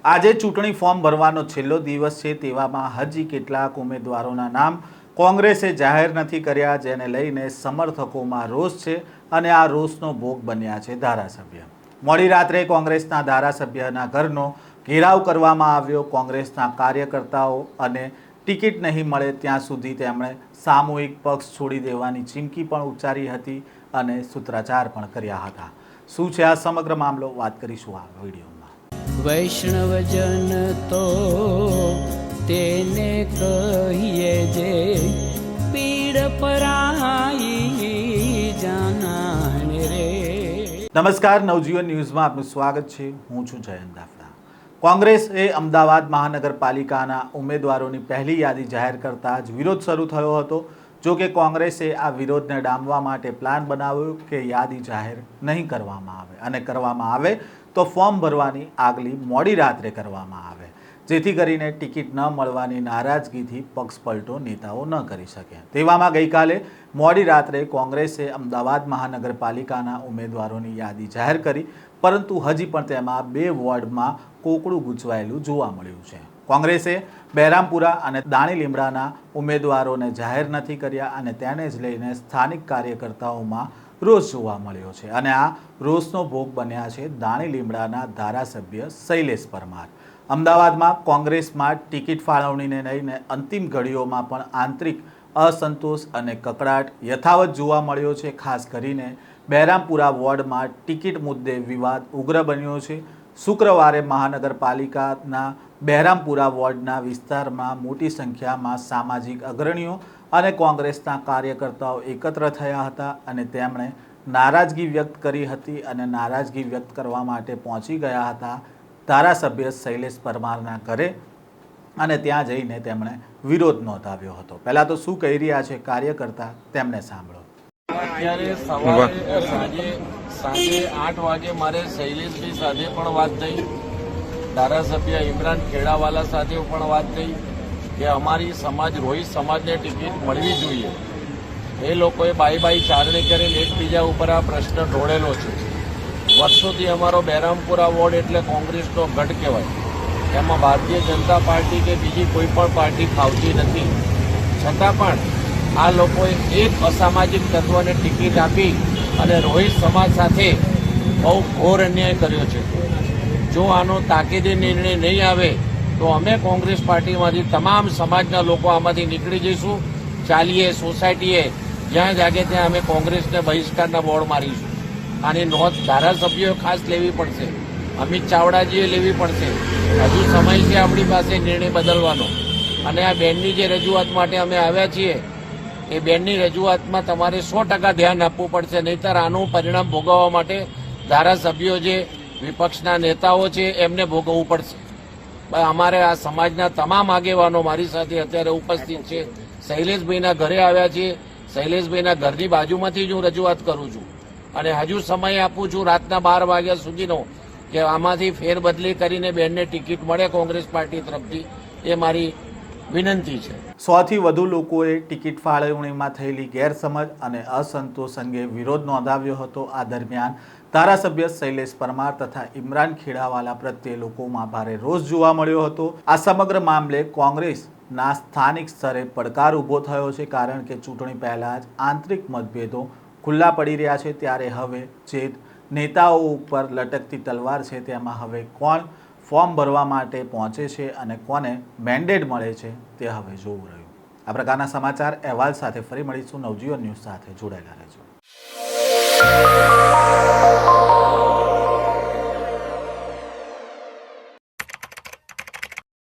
આજે ચૂંટણી ફોર્મ ભરવાનો છેલ્લો દિવસ છે, તેવામાં હજી કેટલાક ઉમેદવારોના નામ કોંગ્રેસે જાહેર નથી કર્યા, જેને લઈને સમર્થકોમાં રોષ છે અને આ રોષનો ભોગ બન્યા છે ધારાસભ્ય. મોડી રાત્રે કોંગ્રેસના ધારાસભ્યના ઘરનો ઘેરાવ કરવામાં આવ્યો. કોંગ્રેસના કાર્યકર્તાઓ અને ટિકિટ નહીં મળે ત્યાં સુધી તેમણે સામૂહિક પક્ષ છોડી દેવાની ચીમકી પણ ઉચ્ચારી હતી અને સૂત્રાચાર પણ કર્યા હતા. શું છે આ સમગ્ર મામલો, વાત કરીશું આ વિડીયોમાં. વૈષ્ણવજન તો તેને કહીએ જે પીડ પરાઈ જાનાને રે. નમસ્કાર, નવજીવન ન્યૂઝમાં આપનું સ્વાગત છે. હું છું જયંત દાફડા. કોંગ્રેસે અમદાવાદ મહાનગરપાલિકાના ઉમેદવારોની પહેલી યાદી જાહેર કરતા જ વિરોધ શરૂ થયો હતો. જો કે કોંગ્રેસે આ વિરોધને ડામવા માટે પ્લાન બનાવ્યો કે યાદી જાહેર નહીં કરવામાં આવે અને કરવામાં આવે તો ફોર્મ ભરવાની આગલી મોડી રાત્રે કરવામાં આવે, જેથી કરીને ટિકિટ ન મળવાની નારાજગીથી પક્ષપલટો નેતાઓ ન કરી શકે. તેવામાં ગઈકાલે મોડી રાત્રે કોંગ્રેસે અમદાવાદ મહાનગરપાલિકાના ઉમેદવારોની યાદી જાહેર કરી, પરંતુ હજી પણ તેમાં 2 વોર્ડમાં કોકડું ગૂંચવાયેલું જોવા મળ્યું છે. કોંગ્રેસે બહેરામપુરા અને દાણી લીમડાના ઉમેદવારોને જાહેર નથી કર્યા અને તેને જ લઈને સ્થાનિક કાર્યકર્તાઓમાં રોષ જોવા મળ્યો છે અને આ રોષનો ભોગ બન્યા છે દાણી લીમડાના ધારાસભ્ય શૈલેષ પરમાર. અમદાવાદમાં કોંગ્રેસમાં ટિકિટ ફાળવણીને લઈને અંતિમ ઘડીઓમાં પણ આંતરિક અસંતોષ અને કકળાટ યથાવત જોવા મળ્યો છે. ખાસ કરીને બહેરામપુરા વોર્ડમાં ટિકિટ મુદ્દે વિવાદ ઉગ્ર બન્યો છે. શુક્રવારે મહાનગરપાલિકાના બહેરામપુરા વોર્ડના વિસ્તારમાં મોટી સંખ્યામાં સામાજિક અગ્રણીઓ અને કોંગ્રેસના કાર્યકર્તાઓ એકત્ર થયા હતા અને તેમણે નારાજગી વ્યક્ત કરી હતી અને નારાજગી વ્યક્ત કરવા માટે પહોંચી ગયા હતા ધારાસભ્ય શૈલેષ પરમારના ઘરે અને ત્યાં જઈને તેમણે વિરોધ નોંધાવ્યો હતો. પહેલાં તો શું કહી રહ્યા છે કાર્યકર્તા, તેમને સાંભળો. અત્યારે સવારે સાંજે 8 વાગે મારે શૈલેષભાઈ સાથે પણ વાત થઈ, ધારાસભ્ય ઇમરાન ખેડાવાલા સાથે પણ વાત થઈ કે અમારી સમાજ રોહિત સમાજને ટિકિટ મળવી જોઈએ. એ લોકોએ બાઈ ચારણી કરીને એકબીજા ઉપર આ પ્રશ્ન ઢોળેલો છે. વર્ષોથી અમારો બહેરામપુરા વોર્ડ એટલે કોંગ્રેસનો ગઢ કહેવાય. એમાં ભારતીય જનતા પાર્ટી કે બીજી કોઈ પણ પાર્ટી ફાવતી નથી. છતાં પણ આ લોકોએ એક અસામાજિક તત્વને ટિકિટ આપી અને રોહિત સમાજ સાથે બહુ ઘોર અન્યાય કર્યો છે. જો આનો તાકીદે નિર્ણય નહીં આવે તો અમે કોંગ્રેસ પાર્ટીમાંથી તમામ સમાજના લોકો આમાંથી નીકળી જઈશું. ચાલીએ સોસાયટીએ જ્યાં જાગે ત્યાં અમે કોંગ્રેસને બહિષ્કારના બોર્ડ મારીશું. આની નોંધ ધારાસભ્યોએ ખાસ લેવી પડશે, અમિત ચાવડાજીએ લેવી પડશે. હજુ સમય છે આપણી પાસે નિર્ણય બદલવાનો. અને આ બેનની જે રજૂઆત માટે અમે આવ્યા છીએ એ બેનની રજૂઆતમાં તમારે 100% ધ્યાન આપવું પડશે, નહીંતર આનું પરિણામ ભોગવવા માટે ધારાસભ્યો જે વિપક્ષના નેતાઓ છે એમને ભોગવવું પડશે. અમારે આ સમાજના તમામ આગેવાનો મારી સાથે અત્યારે ઉપસ્થિત છે. શૈલેષભાઈના ઘરે આવ્યા છીએ. શૈલેષભાઈના ઘરની બાજુમાંથી જ હું રજૂઆત કરું છું અને હજુ સમય આપું છું રાતના 12 વાગ્યા સુધીનો કે આમાંથી ફેરબદલી કરીને બેનને ટિકિટ મળે કોંગ્રેસ પાર્ટી તરફથી, એ મારી વિનંતી છે. 100થી વધુ લોકોએ ટિકિટ ફાળવણીમાં થયેલી ગેરસમજ અને અસંતોષ અંગે વિરોધ નોંધાવ્યો હતો. આ દરમિયાન ધારાસભ્ય શૈલેષ પરમાર તથા ઇમરાન ખેડાવાલા પ્રત્યે લોકોમાં ભારે રોષ જોવા મળ્યો હતો. આ સમગ્ર મામલે કોંગ્રેસના સ્થાનિક સ્તરે પડકાર ઊભો થયો છે, કારણ કે ચૂંટણી પહેલાં જ આંતરિક મતભેદો ખુલ્લા પડી રહ્યા છે. ત્યારે હવે જે નેતાઓ ઉપર લટકતી તલવાર છે તેમાં હવે કોણ ફોર્મ ભરવા માટે પહોંચે છે અને કોને મેન્ડેટ મળે છે તે હવે જોવું રહ્યું. આ પ્રકારના સમાચાર અહેવાલ સાથે ફરી મળીશું. નવજીવન ન્યૂઝ સાથે જોડાયેલા રહેજો.